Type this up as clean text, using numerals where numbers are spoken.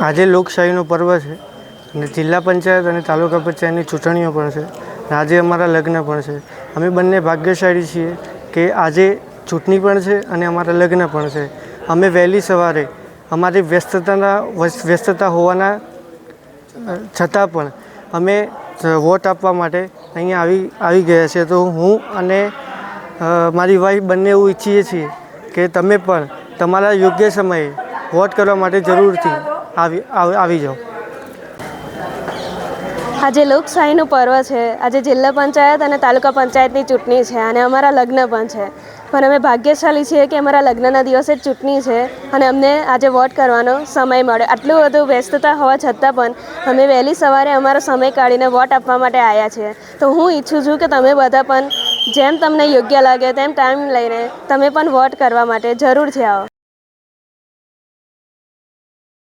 આજે લોકશાહીનો પર્વ છે અને જિલ્લા પંચાયત અને તાલુકા પંચાયતની ચૂંટણીઓ પણ છે. આજે અમારા લગ્ન પણ છે. અમે બંને ભાગ્યશાળી છીએ કે આજે ચૂંટણી પણ છે અને અમારા લગ્ન પણ છે. અમે વહેલી સવારે અમારી વ્યસ્તતા હોવાના છતાં પણ અમે વોટ આપવા માટે અહીંયા આવી ગયા છે. તો હું અને મારી વાઈફ બંને એવું ઈચ્છીએ છીએ કે તમે પણ તમારા યોગ્ય સમયે વોટ કરવા માટે જરૂરથી આવી જાઓ. આજે લોકશાહીનું પર્વ છે. આજે જિલ્લા પંચાયત અને તાલુકા પંચાયતની ચૂંટણી છે અને અમારા લગ્ન પણ છે. પણ અમે ભાગ્યશાળી છીએ કે અમારા લગ્નના દિવસે જ ચૂંટણી છે અને અમને આજે વોટ કરવાનો સમય મળ્યો. આટલું બધું વ્યસ્તતા હોવા છતાં પણ અમે વહેલી સવારે અમારો સમય કાઢીને વોટ આપવા માટે આવ્યા છીએ. તો હું ઈચ્છું છું કે તમે બધા પણ જેમ તમને યોગ્ય લાગે તેમ ટાઈમ લઈને તમે પણ વોટ કરવા માટે જરૂરથી આવો.